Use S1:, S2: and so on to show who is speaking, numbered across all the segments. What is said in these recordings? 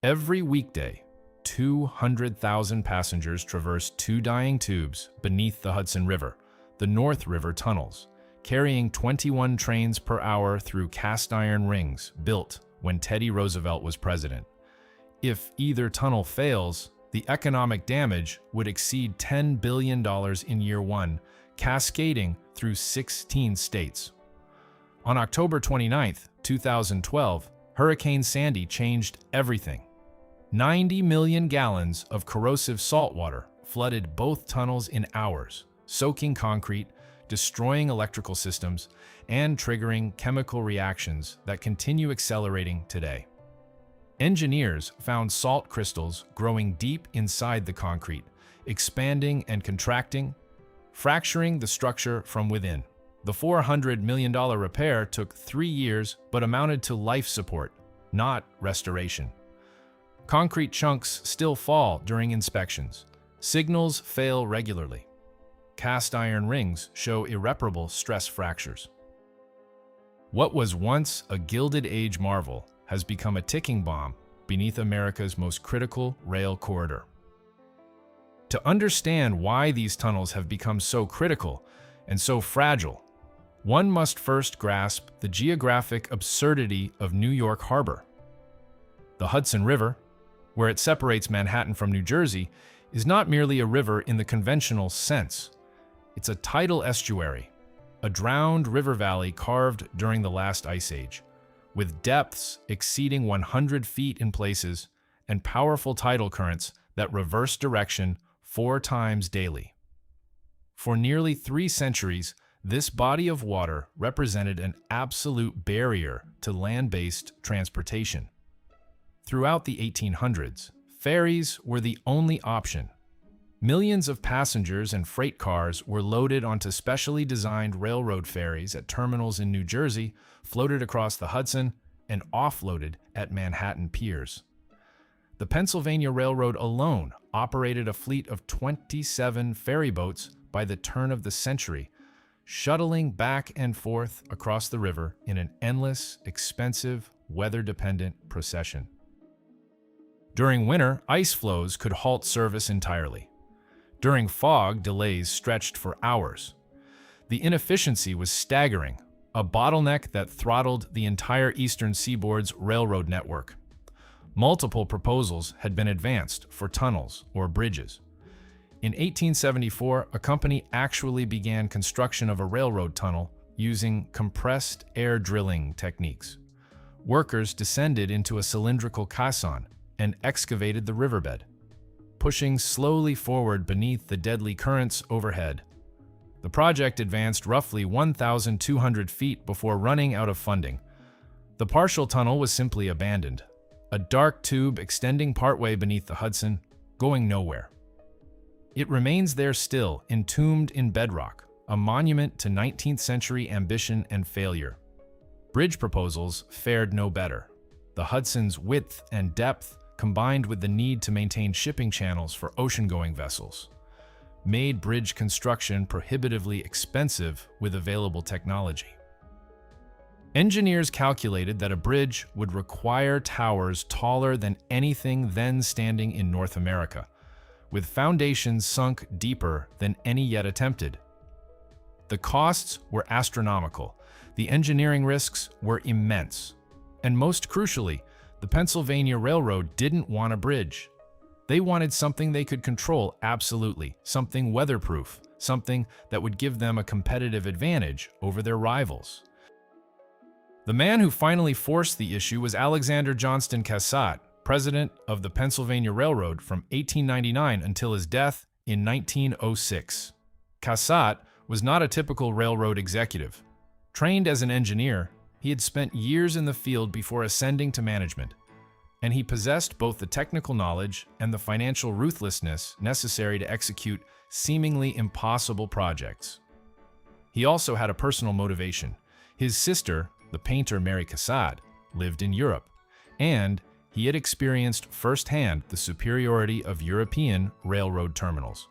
S1: Every weekday, 200,000 passengers traverse two dying tubes beneath the Hudson River, the North River tunnels, carrying 21 trains per hour through cast iron rings built when Teddy Roosevelt was president. If either tunnel fails, the economic damage would exceed $10 billion in year one, cascading through 16 states. On October 29, 2012, Hurricane Sandy changed everything. 90 million gallons of corrosive saltwater flooded both tunnels in hours, soaking concrete, destroying electrical systems, and triggering chemical reactions that continue accelerating today. Engineers found salt crystals growing deep inside the concrete, expanding and contracting, fracturing the structure from within. The $400 million repair took 3 years but amounted to life support, not restoration. Concrete chunks still fall during inspections. Signals fail regularly. Cast iron rings show irreparable stress fractures. What was once a Gilded Age marvel has become a ticking bomb beneath America's most critical rail corridor. To understand why these tunnels have become so critical and so fragile, one must first grasp the geographic absurdity of New York Harbor. The Hudson River, where it separates Manhattan from New Jersey, is not merely a river in the conventional sense. It's a tidal estuary, a drowned river valley carved during the last ice age, with depths exceeding 100 feet in places and powerful tidal currents that reverse direction 4 times daily. For nearly 3 centuries, this body of water represented an absolute barrier to land-based transportation. Throughout the 1800s, ferries were the only option. Millions of passengers and freight cars were loaded onto specially designed railroad ferries at terminals in New Jersey, floated across the Hudson, and offloaded at Manhattan piers. The Pennsylvania Railroad alone operated a fleet of 27 ferry boats by the turn of the century, shuttling back and forth across the river in an endless, expensive, weather-dependent procession. During winter, ice flows could halt service entirely. During fog, delays stretched for hours. The inefficiency was staggering, a bottleneck that throttled the entire eastern seaboard's railroad network. Multiple proposals had been advanced for tunnels or bridges. In 1874, a company actually began construction of a railroad tunnel using compressed air drilling techniques. Workers descended into a cylindrical caisson and excavated the riverbed, pushing slowly forward beneath the deadly currents overhead. The project advanced roughly 1,200 feet before running out of funding. The partial tunnel was simply abandoned, a dark tube extending partway beneath the Hudson, going nowhere. It remains there still, entombed in bedrock, a monument to 19th century ambition and failure. Bridge proposals fared no better. The Hudson's width and depth, combined with the need to maintain shipping channels for ocean-going vessels, made bridge construction prohibitively expensive with available technology. Engineers calculated that a bridge would require towers taller than anything then standing in North America, with foundations sunk deeper than any yet attempted. The costs were astronomical, the engineering risks were immense, and most crucially, the Pennsylvania Railroad didn't want a bridge. They wanted something they could control absolutely, something weatherproof, something that would give them a competitive advantage over their rivals. The man who finally forced the issue was Alexander Johnston Cassatt, president of the Pennsylvania Railroad from 1899 until his death in 1906. Cassatt was not a typical railroad executive. Trained as an engineer, he had spent years in the field before ascending to management, and he possessed both the technical knowledge and the financial ruthlessness necessary to execute seemingly impossible projects. He also had a personal motivation. His sister, the painter Mary Cassatt, lived in Europe, and he had experienced firsthand the superiority of European railroad terminals.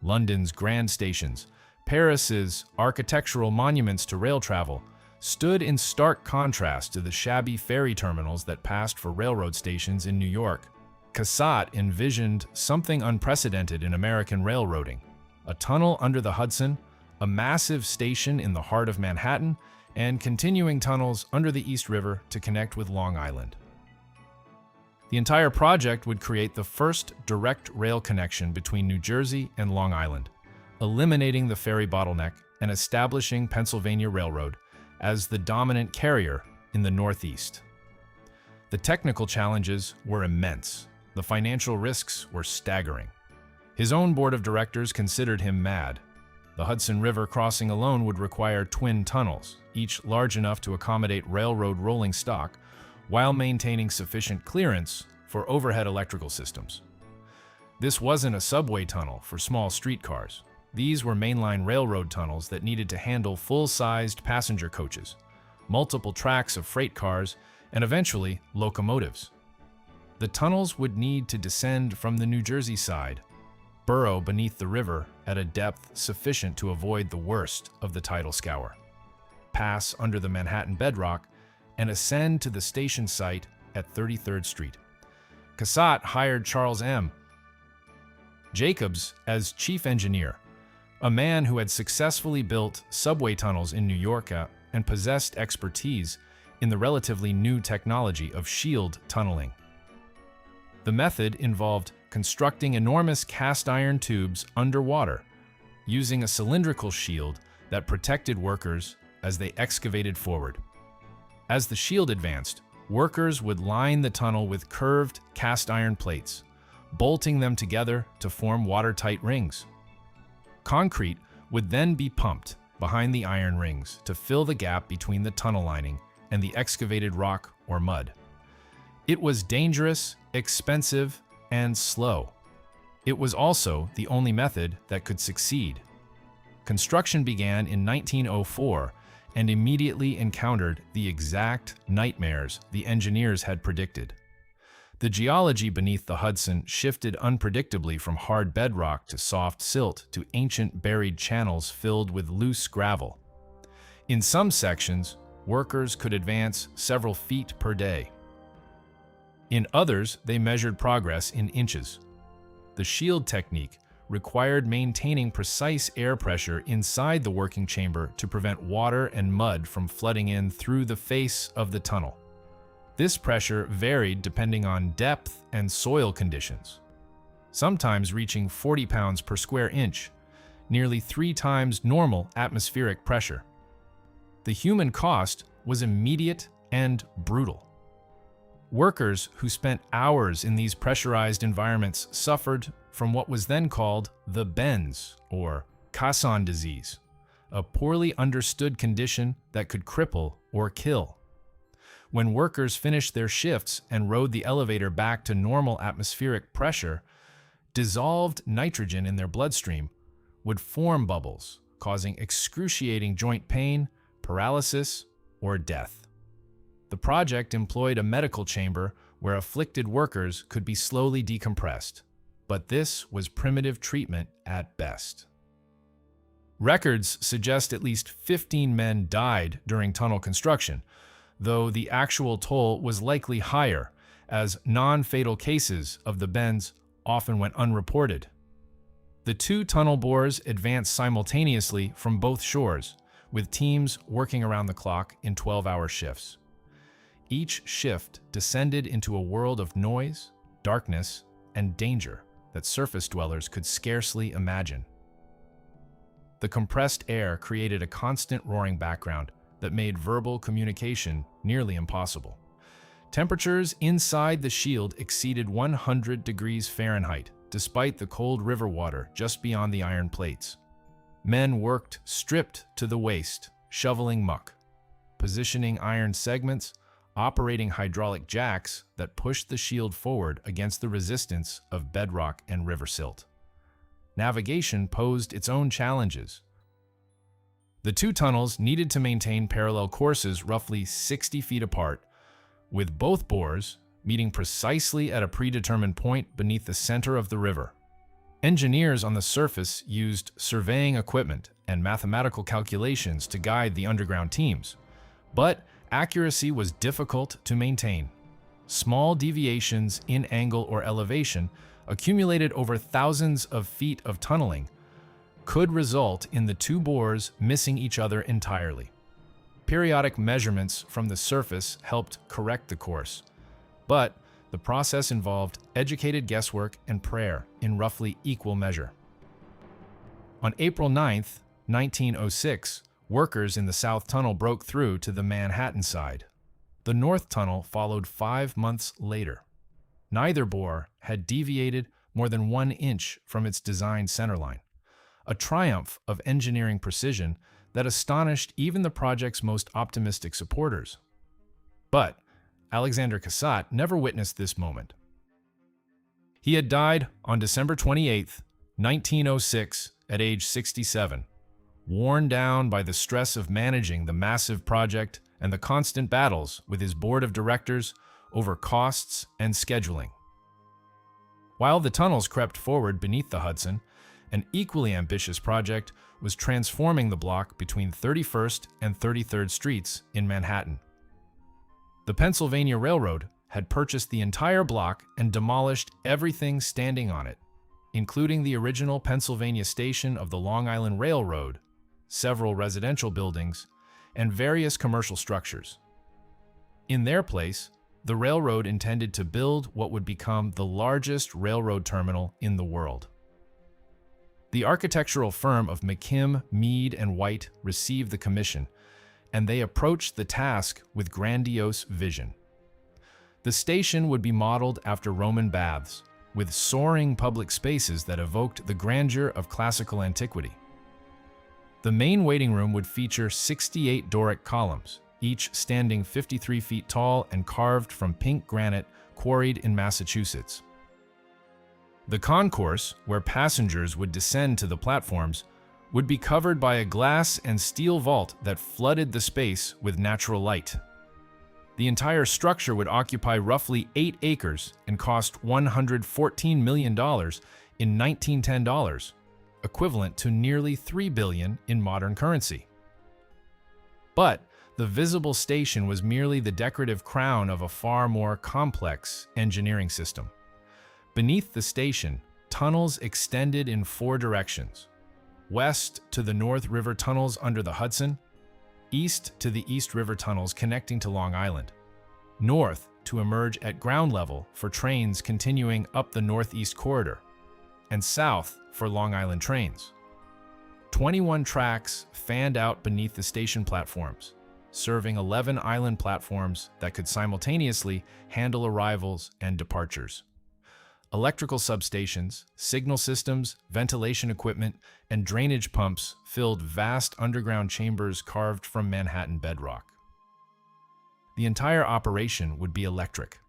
S1: London's grand stations, Paris's architectural monuments to rail travel, stood in stark contrast to the shabby ferry terminals that passed for railroad stations in New York. Cassatt envisioned something unprecedented in American railroading: a tunnel under the Hudson, a massive station in the heart of Manhattan, and continuing tunnels under the East River to connect with Long Island. The entire project would create the first direct rail connection between New Jersey and Long Island, eliminating the ferry bottleneck and establishing Pennsylvania Railroad as the dominant carrier in the Northeast. The technical challenges were immense. The financial risks were staggering. His own board of directors considered him mad. The Hudson River crossing alone would require twin tunnels, each large enough to accommodate railroad rolling stock, while maintaining sufficient clearance for overhead electrical systems. This wasn't a subway tunnel for small streetcars. These were mainline railroad tunnels that needed to handle full-sized passenger coaches, multiple tracks of freight cars, and eventually locomotives. The tunnels would need to descend from the New Jersey side, burrow beneath the river at a depth sufficient to avoid the worst of the tidal scour, pass under the Manhattan bedrock, and ascend to the station site at 33rd Street. Cassatt hired Charles M. Jacobs as chief engineer, a man who had successfully built subway tunnels in New York and possessed expertise in the relatively new technology of shield tunneling. The method involved constructing enormous cast iron tubes underwater, using a cylindrical shield that protected workers as they excavated forward. As the shield advanced, workers would line the tunnel with curved cast iron plates, bolting them together to form watertight rings. Concrete would then be pumped behind the iron rings to fill the gap between the tunnel lining and the excavated rock or mud. It was dangerous, expensive, and slow. It was also the only method that could succeed. Construction began in 1904 and immediately encountered the exact nightmares the engineers had predicted. The geology beneath the Hudson shifted unpredictably from hard bedrock to soft silt to ancient buried channels filled with loose gravel. In some sections, workers could advance several feet per day. In others, they measured progress in inches. The shield technique required maintaining precise air pressure inside the working chamber to prevent water and mud from flooding in through the face of the tunnel. This pressure varied depending on depth and soil conditions, sometimes reaching 40 pounds per square inch, nearly 3 times normal atmospheric pressure. The human cost was immediate and brutal. Workers who spent hours in these pressurized environments suffered from what was then called the bends, or Casson disease, a poorly understood condition that could cripple or kill. When workers finished their shifts and rode the elevator back to normal atmospheric pressure, dissolved nitrogen in their bloodstream would form bubbles, causing excruciating joint pain, paralysis, or death. The project employed a medical chamber where afflicted workers could be slowly decompressed, but this was primitive treatment at best. Records suggest at least 15 men died during tunnel construction, though the actual toll was likely higher, as non-fatal cases of the bends often went unreported. The 2 tunnel bores advanced simultaneously from both shores, with teams working around the clock in 12-hour shifts. Each shift descended into a world of noise, darkness, and danger that surface dwellers could scarcely imagine. The compressed air created a constant roaring background that made verbal communication nearly impossible. Temperatures inside the shield exceeded 100 degrees Fahrenheit, despite the cold river water just beyond the iron plates. Men worked stripped to the waist, shoveling muck, positioning iron segments, operating hydraulic jacks that pushed the shield forward against the resistance of bedrock and river silt. Navigation posed its own challenges. The 2 tunnels needed to maintain parallel courses roughly 60 feet apart, with both bores meeting precisely at a predetermined point beneath the center of the river. Engineers on the surface used surveying equipment and mathematical calculations to guide the underground teams, But accuracy was difficult to maintain. Small deviations in angle or elevation, accumulated over thousands of feet of tunneling, could result in the two bores missing each other entirely. Periodic measurements from the surface helped correct the course, but the process involved educated guesswork and prayer in roughly equal measure. On April 9, 1906, workers in the South Tunnel broke through to the Manhattan side. The North Tunnel followed 5 months later. Neither bore had deviated more than 1 inch from its designed centerline, a triumph of engineering precision that astonished even the project's most optimistic supporters. But Alexander Cassatt never witnessed this moment. He had died on December 28, 1906, at age 67, worn down by the stress of managing the massive project and the constant battles with his board of directors over costs and scheduling. While the tunnels crept forward beneath the Hudson, an equally ambitious project was transforming the block between 31st and 33rd Streets in Manhattan. The Pennsylvania Railroad had purchased the entire block and demolished everything standing on it, including the original Pennsylvania station of the Long Island Railroad, several residential buildings, and various commercial structures. In their place, the railroad intended to build what would become the largest railroad terminal in the world. The architectural firm of McKim, Mead, and White received the commission, and they approached the task with grandiose vision. The station would be modeled after Roman baths, with soaring public spaces that evoked the grandeur of classical antiquity. The main waiting room would feature 68 Doric columns, each standing 53 feet tall and carved from pink granite quarried in Massachusetts. The concourse, where passengers would descend to the platforms, would be covered by a glass and steel vault that flooded the space with natural light. The entire structure would occupy roughly 8 acres and cost $114 million in 1910 dollars, equivalent to nearly $3 billion in modern currency. But the visible station was merely the decorative crown of a far more complex engineering system. Beneath the station, tunnels extended in 4 directions: west to the North River tunnels under the Hudson, east to the East River tunnels connecting to Long Island, north to emerge at ground level for trains continuing up the Northeast Corridor, and south for Long Island trains. 21 tracks fanned out beneath the station platforms, serving 11 island platforms that could simultaneously handle arrivals and departures. Electrical substations, signal systems, ventilation equipment, and drainage pumps filled vast underground chambers carved from Manhattan bedrock. The entire operation would be electric.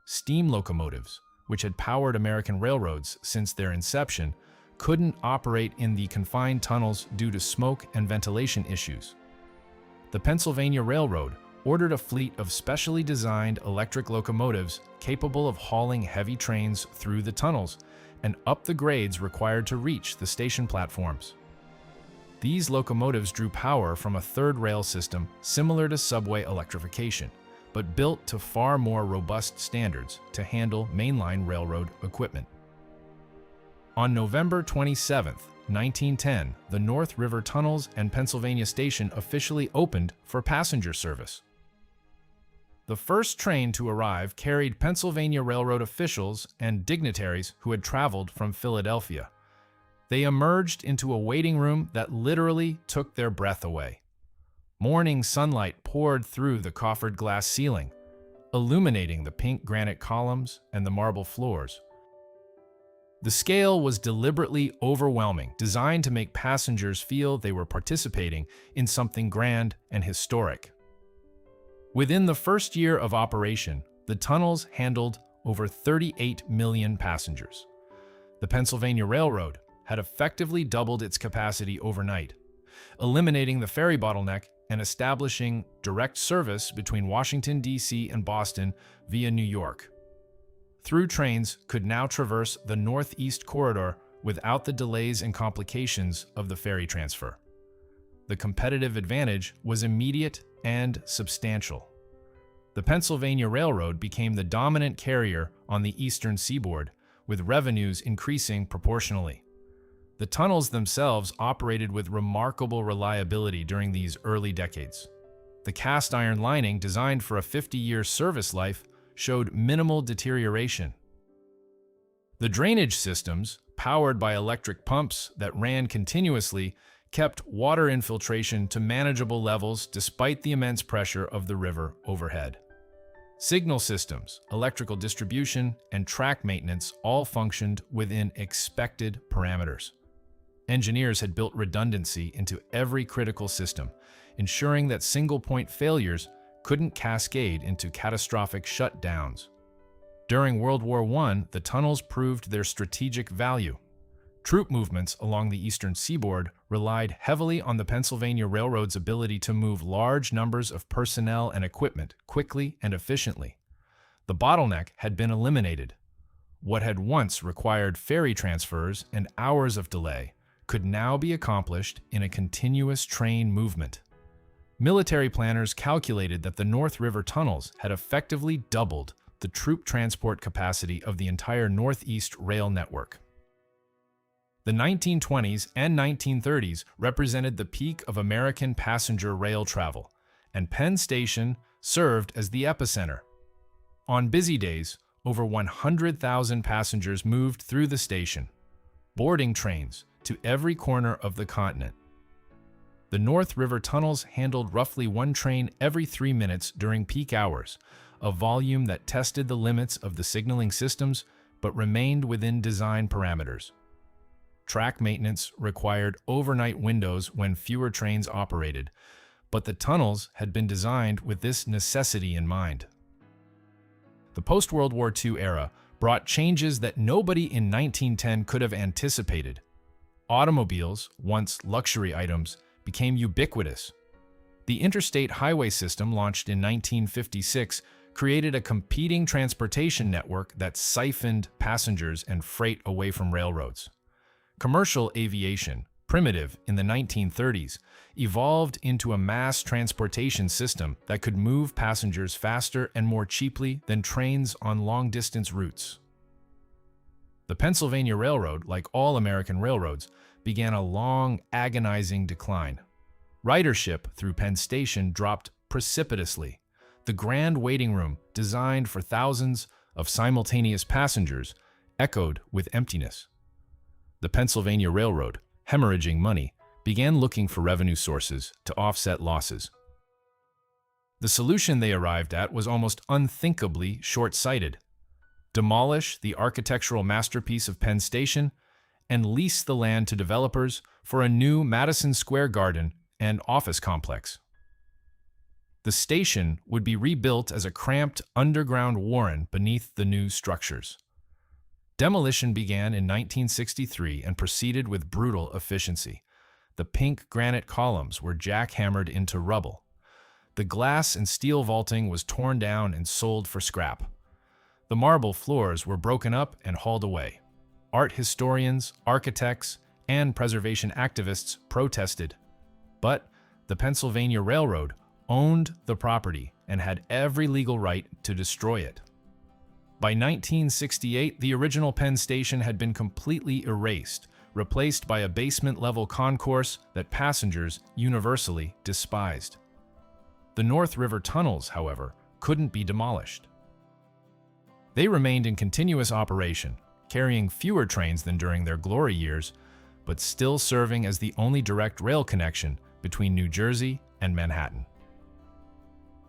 S1: Steam locomotives, which had powered American railroads since their inception, couldn't operate in the confined tunnels due to smoke and ventilation issues. The Pennsylvania Railroad ordered a fleet of specially designed electric locomotives capable of hauling heavy trains through the tunnels and up the grades required to reach the station platforms. These locomotives drew power from a third rail system similar to subway electrification, but built to far more robust standards to handle mainline railroad equipment. On November 27, 1910, the North River Tunnels and Pennsylvania Station officially opened for passenger service. The first train to arrive carried Pennsylvania Railroad officials and dignitaries who had traveled from Philadelphia. They emerged into a waiting room that literally took their breath away. Morning sunlight poured through the coffered glass ceiling, illuminating the pink granite columns and the marble floors. The scale was deliberately overwhelming, designed to make passengers feel they were participating in something grand and historic. Within the first year of operation, the tunnels handled over 38 million passengers. The Pennsylvania Railroad had effectively doubled its capacity overnight, eliminating the ferry bottleneck and establishing direct service between Washington, D.C. and Boston via New York. Through trains could now traverse the Northeast Corridor without the delays and complications of the ferry transfer. The competitive advantage was immediate and substantial. The Pennsylvania Railroad became the dominant carrier on the eastern seaboard, with revenues increasing proportionally. The tunnels themselves operated with remarkable reliability during these early decades. The cast iron lining, designed for a 50-year service life, showed minimal deterioration. The drainage systems, powered by electric pumps that ran continuously, kept water infiltration to manageable levels despite the immense pressure of the river overhead. Signal systems, electrical distribution, and track maintenance all functioned within expected parameters. Engineers had built redundancy into every critical system, ensuring that single-point failures couldn't cascade into catastrophic shutdowns. During World War I, the tunnels proved their strategic value. Troop movements along the eastern seaboard relied heavily on the Pennsylvania Railroad's ability to move large numbers of personnel and equipment quickly and efficiently. The bottleneck had been eliminated. What had once required ferry transfers and hours of delay could now be accomplished in a continuous train movement. Military planners calculated that the North River tunnels had effectively doubled the troop transport capacity of the entire Northeast rail network. The 1920s and 1930s represented the peak of American passenger rail travel, and Penn Station served as the epicenter. On busy days, over 100,000 passengers moved through the station, boarding trains to every corner of the continent. The North River tunnels handled roughly one train every 3 minutes during peak hours, a volume that tested the limits of the signaling systems but remained within design parameters. Track maintenance required overnight windows when fewer trains operated, but the tunnels had been designed with this necessity in mind. The post-World War II era brought changes that nobody in 1910 could have anticipated. Automobiles, once luxury items, became ubiquitous. The interstate highway system, launched in 1956, created a competing transportation network that siphoned passengers and freight away from railroads. Commercial aviation, primitive in the 1930s, evolved into a mass transportation system that could move passengers faster and more cheaply than trains on long-distance routes. The Pennsylvania Railroad, like all American railroads, began a long, agonizing decline. Ridership through Penn Station dropped precipitously. The grand waiting room, designed for thousands of simultaneous passengers, echoed with emptiness. The Pennsylvania Railroad, hemorrhaging money, began looking for revenue sources to offset losses. The solution they arrived at was almost unthinkably short-sighted: demolish the architectural masterpiece of Penn Station and lease the land to developers for a new Madison Square Garden and office complex. The station would be rebuilt as a cramped underground warren beneath the new structures. Demolition began in 1963 and proceeded with brutal efficiency. The pink granite columns were jackhammered into rubble. The glass and steel vaulting was torn down and sold for scrap. The marble floors were broken up and hauled away. Art historians, architects, and preservation activists protested. But the Pennsylvania Railroad owned the property and had every legal right to destroy it. By 1968, the original Penn Station had been completely erased, replaced by a basement-level concourse that passengers universally despised. The North River tunnels, however, couldn't be demolished. They remained in continuous operation, carrying fewer trains than during their glory years, but still serving as the only direct rail connection between New Jersey and Manhattan.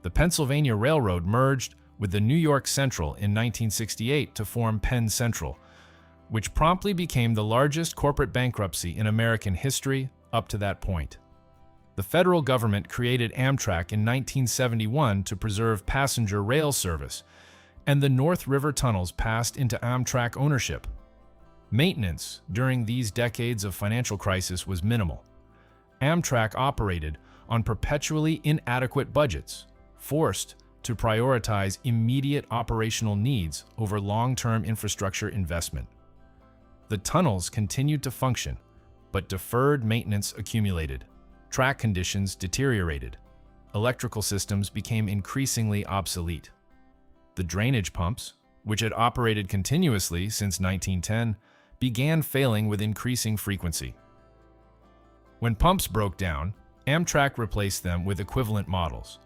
S1: The Pennsylvania Railroad merged with the New York Central in 1968 to form Penn Central, which promptly became the largest corporate bankruptcy in American history up to that point. The federal government created Amtrak in 1971 to preserve passenger rail service, and the North River tunnels passed into Amtrak ownership. Maintenance during these decades of financial crisis was minimal. Amtrak operated on perpetually inadequate budgets, forced to prioritize immediate operational needs over long-term infrastructure investment. The tunnels continued to function, but deferred maintenance accumulated. Track conditions deteriorated. electrical systems became increasingly obsolete. The drainage pumps, which had operated continuously since 1910, began failing with increasing frequency. When pumps broke down, Amtrak replaced them with equivalent models.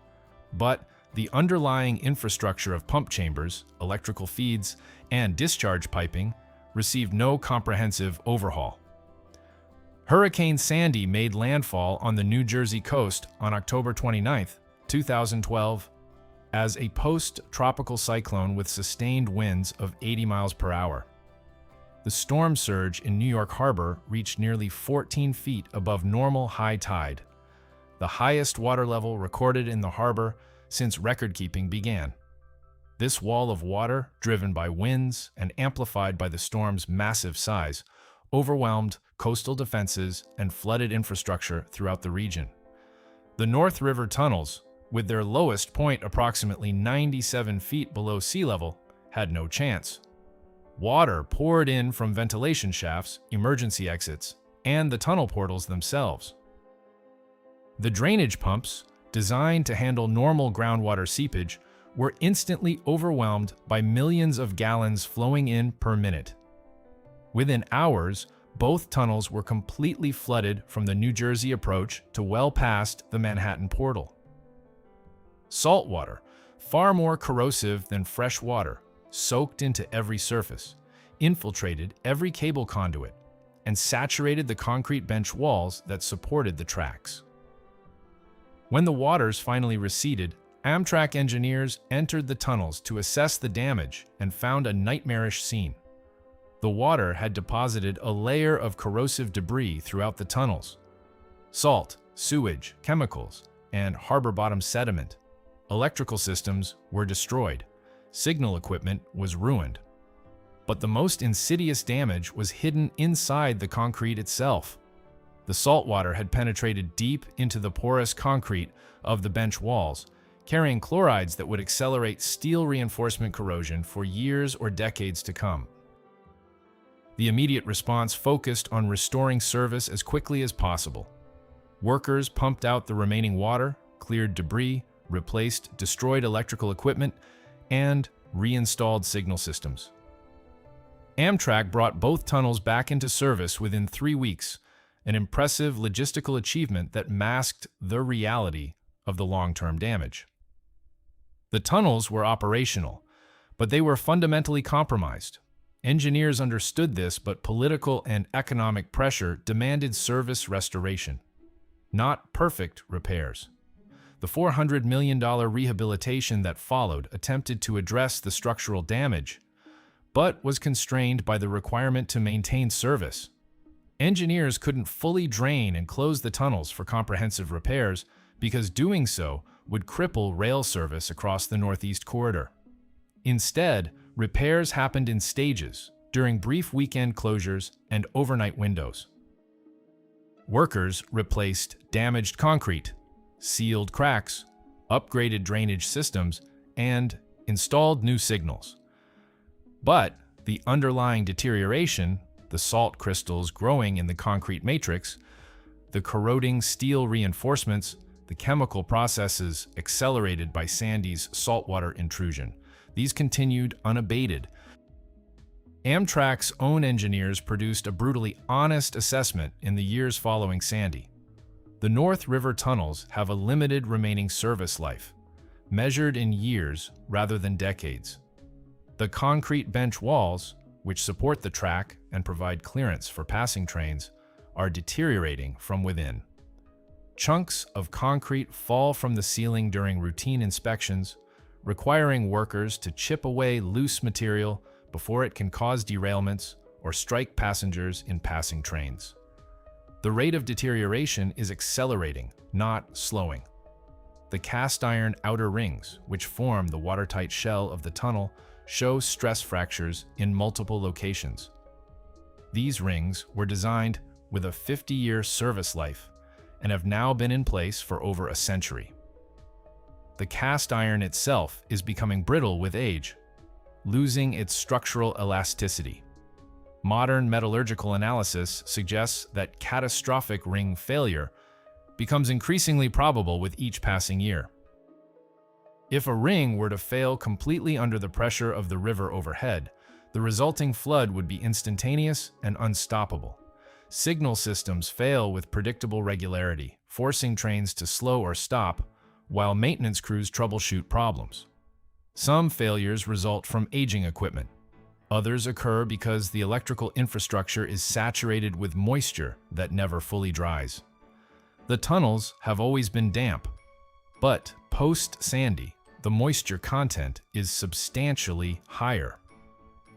S1: But the underlying infrastructure of pump chambers, electrical feeds, and discharge piping received no comprehensive overhaul. Hurricane Sandy made landfall on the New Jersey coast on October 29, 2012, as a post-tropical cyclone with sustained winds of 80 miles per hour. The storm surge in New York Harbor reached nearly 14 feet above normal high tide, the highest water level recorded in the harbor since record-keeping began. This wall of water, driven by winds and amplified by the storm's massive size, overwhelmed coastal defenses and flooded infrastructure throughout the region. The North River tunnels, with their lowest point approximately 97 feet below sea level, had no chance. Water poured in from ventilation shafts, emergency exits, and the tunnel portals themselves. The drainage pumps, designed to handle normal groundwater seepage, were instantly overwhelmed by millions of gallons flowing in per minute. Within hours, both tunnels were completely flooded from the New Jersey approach to well past the Manhattan portal. Saltwater, far more corrosive than fresh water, soaked into every surface, infiltrated every cable conduit, and saturated the concrete bench walls that supported the tracks. When the waters finally receded, Amtrak engineers entered the tunnels to assess the damage and found a nightmarish scene. The water had deposited a layer of corrosive debris throughout the tunnels: salt, sewage, chemicals, and harbor-bottom sediment. Electrical systems were destroyed. Signal equipment was ruined. But the most insidious damage was hidden inside the concrete itself. The saltwater had penetrated deep into the porous concrete of the bench walls, carrying chlorides that would accelerate steel reinforcement corrosion for years or decades to come. The immediate response focused on restoring service as quickly as possible. Workers pumped out the remaining water, cleared debris, replaced destroyed electrical equipment, and reinstalled signal systems. Amtrak brought both tunnels back into service within 3 weeks, an impressive logistical achievement that masked the reality of the long-term damage. The tunnels were operational, but they were fundamentally compromised. Engineers understood this, but political and economic pressure demanded service restoration, not perfect repairs. The $400 million rehabilitation that followed attempted to address the structural damage, but was constrained by the requirement to maintain service. Engineers couldn't fully drain and close the tunnels for comprehensive repairs because doing so would cripple rail service across the Northeast Corridor. Instead, repairs happened in stages during brief weekend closures and overnight windows. Workers replaced damaged concrete, sealed cracks, upgraded drainage systems, and installed new signals. But the underlying deterioration, the salt crystals growing in the concrete matrix, the corroding steel reinforcements, the chemical processes accelerated by Sandy's saltwater intrusion, these continued unabated. Amtrak's own engineers produced a brutally honest assessment in the years following Sandy. The North River tunnels have a limited remaining service life, measured in years rather than decades. The concrete bench walls, which support the track and provide clearance for passing trains, are deteriorating from within. Chunks of concrete fall from the ceiling during routine inspections, requiring workers to chip away loose material before it can cause derailments or strike passengers in passing trains. The rate of deterioration is accelerating, not slowing. The cast iron outer rings, which form the watertight shell of the tunnel, show stress fractures in multiple locations. These rings were designed with a 50-year service life and have now been in place for over a century. The cast iron itself is becoming brittle with age, losing its structural elasticity. Modern metallurgical analysis suggests that catastrophic ring failure becomes increasingly probable with each passing year. If a ring were to fail completely under the pressure of the river overhead, the resulting flood would be instantaneous and unstoppable. Signal systems fail with predictable regularity, forcing trains to slow or stop, while maintenance crews troubleshoot problems. Some failures result from aging equipment. Others occur because the electrical infrastructure is saturated with moisture that never fully dries. The tunnels have always been damp, but post-Sandy, the moisture content is substantially higher.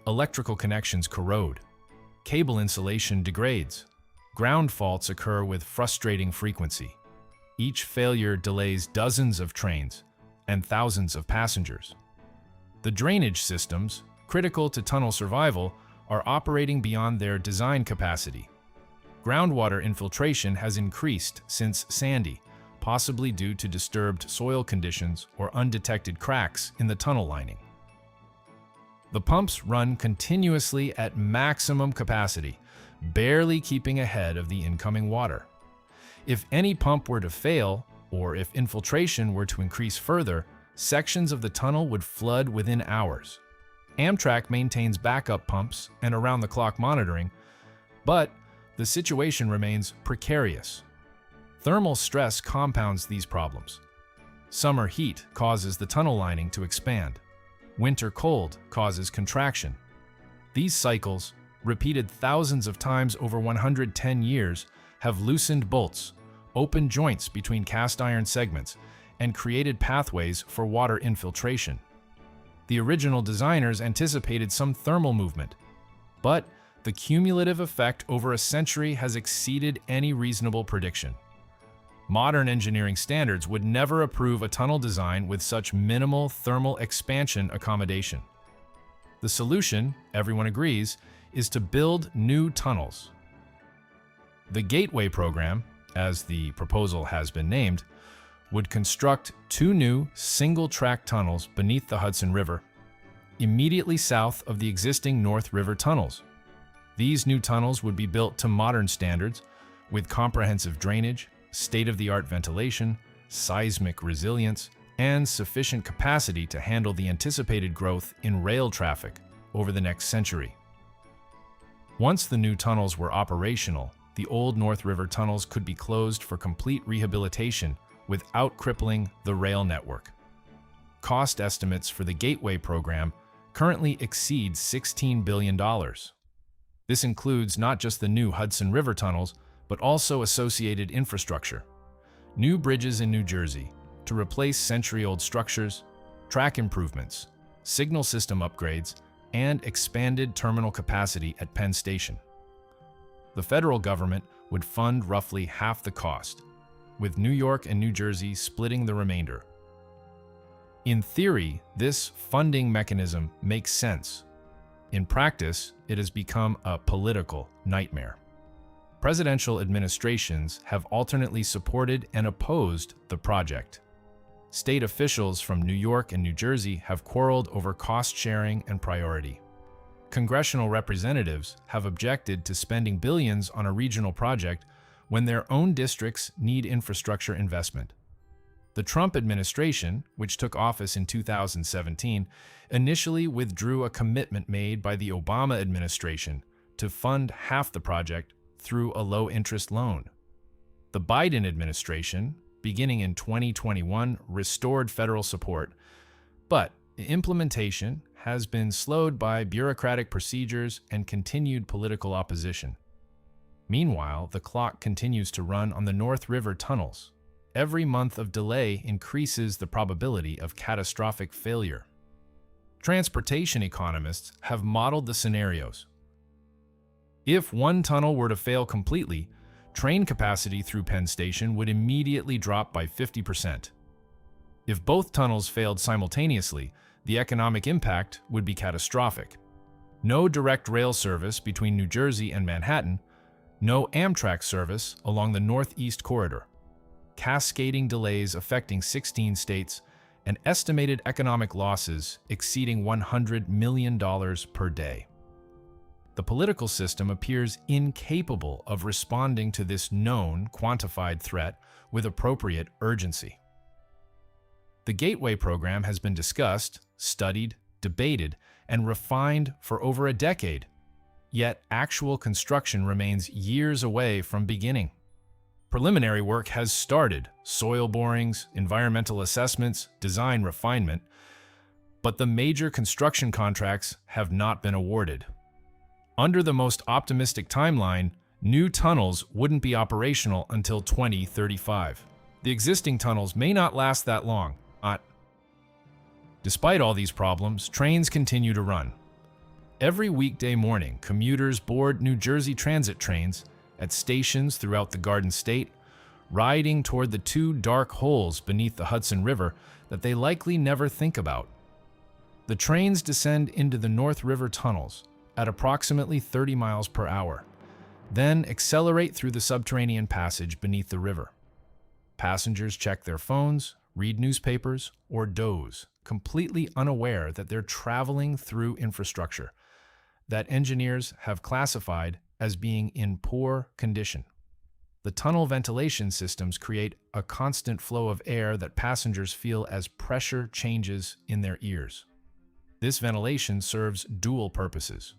S1: Electrical connections corrode. Cable insulation degrades. Ground faults occur with frustrating frequency. Each failure delays dozens of trains and thousands of passengers. The drainage systems, critical to tunnel survival, are operating beyond their design capacity. Groundwater infiltration has increased since Sandy, possibly due to disturbed soil conditions or undetected cracks in the tunnel lining. The pumps run continuously at maximum capacity, barely keeping ahead of the incoming water. If any pump were to fail, or if infiltration were to increase further, sections of the tunnel would flood within hours. Amtrak maintains backup pumps and around-the-clock monitoring, but the situation remains precarious. Thermal stress compounds these problems. Summer heat causes the tunnel lining to expand. Winter cold causes contraction. These cycles, repeated thousands of times over 110 years, have loosened bolts, opened joints between cast iron segments, and created pathways for water infiltration. The original designers anticipated some thermal movement, but the cumulative effect over a century has exceeded any reasonable prediction. Modern engineering standards would never approve a tunnel design with such minimal thermal expansion accommodation. The solution, everyone agrees, is to build new tunnels. The Gateway program, as the proposal has been named, would construct 2 new single-track tunnels beneath the Hudson River, immediately south of the existing North River tunnels. These new tunnels would be built to modern standards, with comprehensive drainage, state-of-the-art ventilation, seismic resilience, and sufficient capacity to handle the anticipated growth in rail traffic over the next century. Once the new tunnels were operational, the old North River tunnels could be closed for complete rehabilitation without crippling the rail network. Cost estimates for the Gateway program currently exceed $16 billion. This includes not just the new Hudson River tunnels, but also associated infrastructure. New bridges in New Jersey to replace century-old structures, track improvements, signal system upgrades, and expanded terminal capacity at Penn Station. The federal government would fund roughly half the cost, with New York and New Jersey splitting the remainder. In theory, this funding mechanism makes sense. In practice, it has become a political nightmare. Presidential administrations have alternately supported and opposed the project. State officials from New York and New Jersey have quarreled over cost sharing and priority. Congressional representatives have objected to spending billions on a regional project when their own districts need infrastructure investment. The Trump administration, which took office in 2017, initially withdrew a commitment made by the Obama administration to fund half the project through a low-interest loan. The Biden administration, beginning in 2021, restored federal support, but implementation has been slowed by bureaucratic procedures and continued political opposition. Meanwhile, the clock continues to run on the North River tunnels. Every month of delay increases the probability of catastrophic failure. Transportation economists have modeled the scenarios. If one tunnel were to fail completely, train capacity through Penn Station would immediately drop by 50%. If both tunnels failed simultaneously, the economic impact would be catastrophic. No direct rail service between New Jersey and Manhattan, no Amtrak service along the Northeast Corridor, cascading delays affecting 16 states, and estimated economic losses exceeding $100 million per day. the political system appears incapable of responding to this known, quantified threat with appropriate urgency. The Gateway program has been discussed, studied, debated, and refined for over a decade, yet actual construction remains years away from beginning. Preliminary work has started, soil borings, environmental assessments, design refinement, but the major construction contracts have not been awarded. Under the most optimistic timeline, new tunnels wouldn't be operational until 2035. The existing tunnels may not last that long. Despite all these problems, trains continue to run. Every weekday morning, commuters board New Jersey Transit trains at stations throughout the Garden State, riding toward the two dark holes beneath the Hudson River that they likely never think about. The trains descend into the North River tunnels at approximately 30 miles per hour, then accelerate through the subterranean passage beneath the river. Passengers check their phones, read newspapers, or doze, completely unaware that they're traveling through infrastructure that engineers have classified as being in poor condition. The tunnel ventilation systems create a constant flow of air that passengers feel as pressure changes in their ears. This ventilation serves dual purposes,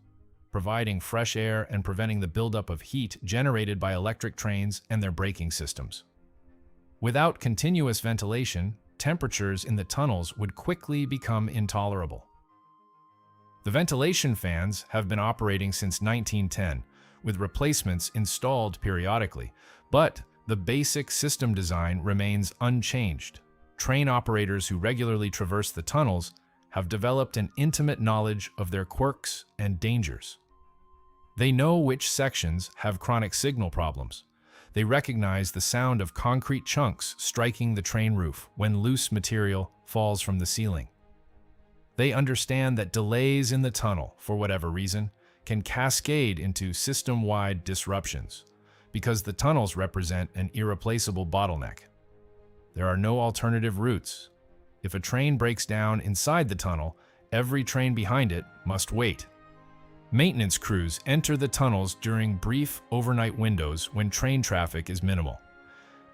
S1: providing fresh air and preventing the buildup of heat generated by electric trains and their braking systems. Without continuous ventilation, temperatures in the tunnels would quickly become intolerable. The ventilation fans have been operating since 1910, with replacements installed periodically, but the basic system design remains unchanged. Train operators who regularly traverse the tunnels have developed an intimate knowledge of their quirks and dangers. They know which sections have chronic signal problems. They recognize the sound of concrete chunks striking the train roof when loose material falls from the ceiling. They understand that delays in the tunnel, for whatever reason, can cascade into system-wide disruptions because the tunnels represent an irreplaceable bottleneck. There are no alternative routes. If a train breaks down inside the tunnel, every train behind it must wait. Maintenance crews enter the tunnels during brief overnight windows when train traffic is minimal.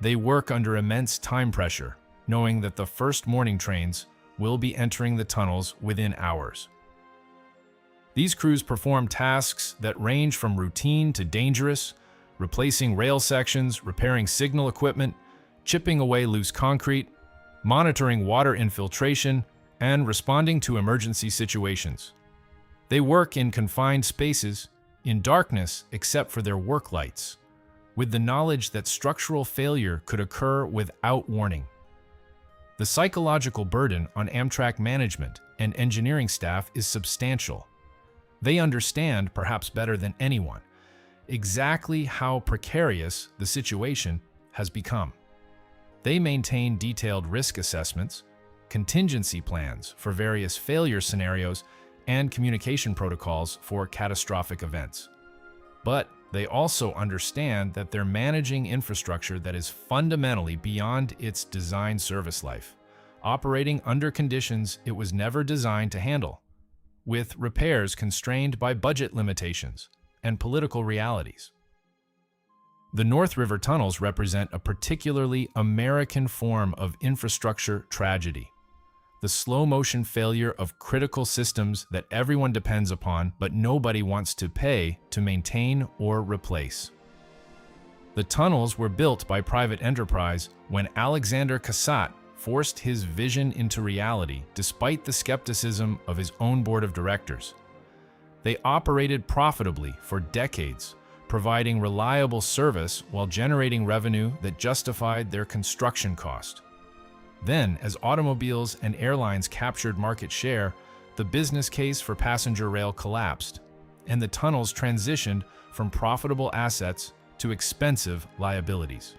S1: They work under immense time pressure, knowing that the first morning trains will be entering the tunnels within hours. These crews perform tasks that range from routine to dangerous, replacing rail sections, repairing signal equipment, chipping away loose concrete, monitoring water infiltration, and responding to emergency situations. They work in confined spaces, in darkness except for their work lights, with the knowledge that structural failure could occur without warning. The psychological burden on Amtrak management and engineering staff is substantial. They understand, perhaps better than anyone, exactly how precarious the situation has become. They maintain detailed risk assessments, contingency plans for various failure scenarios, and communication protocols for catastrophic events. But they also understand that they're managing infrastructure that is fundamentally beyond its design service life, operating under conditions it was never designed to handle, with repairs constrained by budget limitations and political realities. The North River tunnels represent a particularly American form of infrastructure tragedy. The slow-motion failure of critical systems that everyone depends upon but nobody wants to pay to maintain or replace. The tunnels were built by private enterprise when Alexander Cassatt forced his vision into reality despite the skepticism of his own board of directors. They operated profitably for decades, providing reliable service while generating revenue that justified their construction cost. Then, as automobiles and airlines captured market share, the business case for passenger rail collapsed, and the tunnels transitioned from profitable assets to expensive liabilities.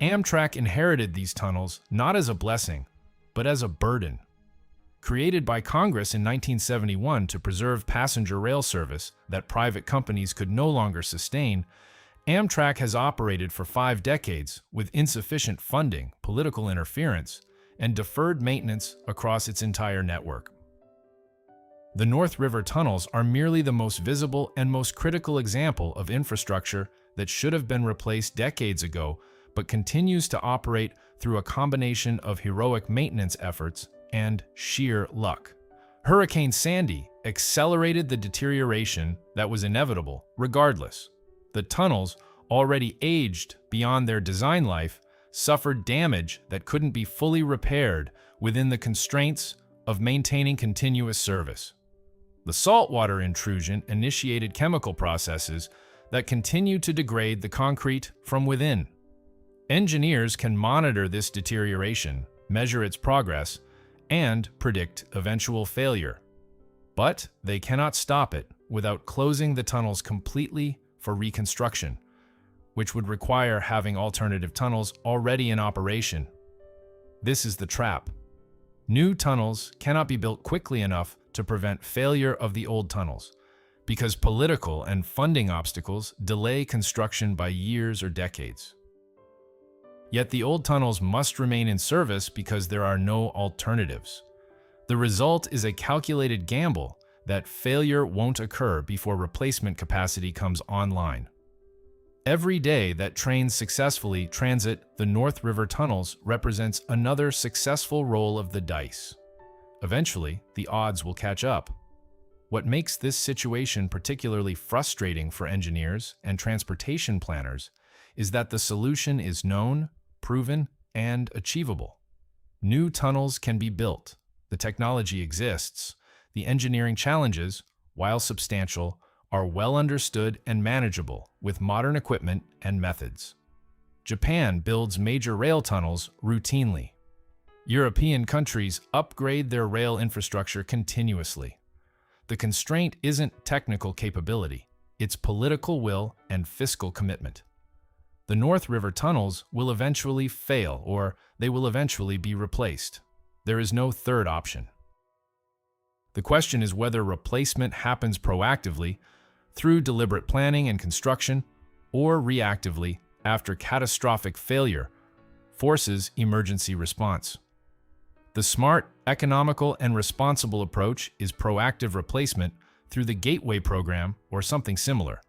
S1: Amtrak inherited these tunnels not as a blessing, but as a burden. Created by Congress in 1971 to preserve passenger rail service that private companies could no longer sustain, Amtrak has operated for 5 decades with insufficient funding, political interference, and deferred maintenance across its entire network. The North River tunnels are merely the most visible and most critical example of infrastructure that should have been replaced decades ago, but continues to operate through a combination of heroic maintenance efforts and sheer luck. Hurricane Sandy accelerated the deterioration that was inevitable regardless. The tunnels, already aged beyond their design life, suffered damage that couldn't be fully repaired within the constraints of maintaining continuous service. The saltwater intrusion initiated chemical processes that continue to degrade the concrete from within. Engineers can monitor this deterioration, measure its progress, and predict eventual failure. But they cannot stop it without closing the tunnels completely for reconstruction, which would require having alternative tunnels already in operation. This is the trap. New tunnels cannot be built quickly enough to prevent failure of the old tunnels, because political and funding obstacles delay construction by years or decades. Yet the old tunnels must remain in service because there are no alternatives. The result is a calculated gamble that failure won't occur before replacement capacity comes online. Every day that trains successfully transit the North River tunnels represents another successful roll of the dice. Eventually, the odds will catch up. What makes this situation particularly frustrating for engineers and transportation planners is that the solution is known, proven, and achievable. New tunnels can be built. The technology exists. The engineering challenges, while substantial, are well understood and manageable with modern equipment and methods. Japan builds major rail tunnels routinely. European countries upgrade their rail infrastructure continuously. The constraint isn't technical capability, it's political will and fiscal commitment. The North River tunnels will eventually fail, or they will eventually be replaced. There is no third option. The question is whether replacement happens proactively, through deliberate planning and construction, or reactively after catastrophic failure forces emergency response. The smart, economical, and responsible approach is proactive replacement through the Gateway program or something similar.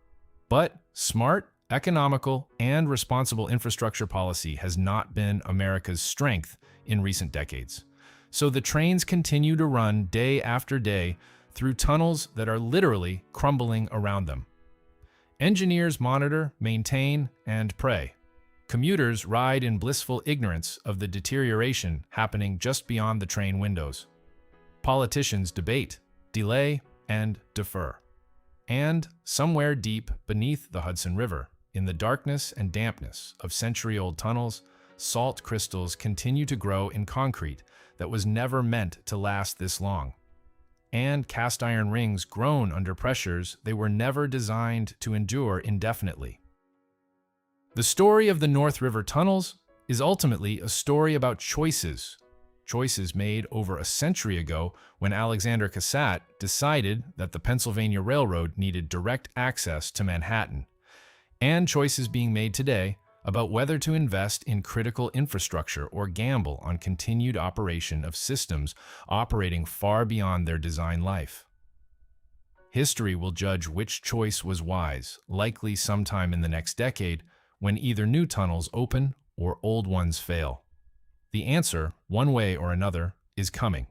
S1: But smart, economical, and responsible infrastructure policy has not been America's strength in recent decades. So the trains continue to run day after day through tunnels that are literally crumbling around them. Engineers monitor, maintain, and pray. Commuters ride in blissful ignorance of the deterioration happening just beyond the train windows. Politicians debate, delay, and defer. And somewhere deep beneath the Hudson River, in the darkness and dampness of century-old tunnels, salt crystals continue to grow in concrete that was never meant to last this long. And cast iron rings groan under pressures they were never designed to endure indefinitely. The story of the North River tunnels is ultimately a story about choices made over a century ago when Alexander Cassatt decided that the Pennsylvania Railroad needed direct access to Manhattan, and choices being made today about whether to invest in critical infrastructure or gamble on continued operation of systems operating far beyond their design life. History will judge which choice was wise, likely sometime in the next decade, when either new tunnels open or old ones fail. The answer, one way or another, is coming.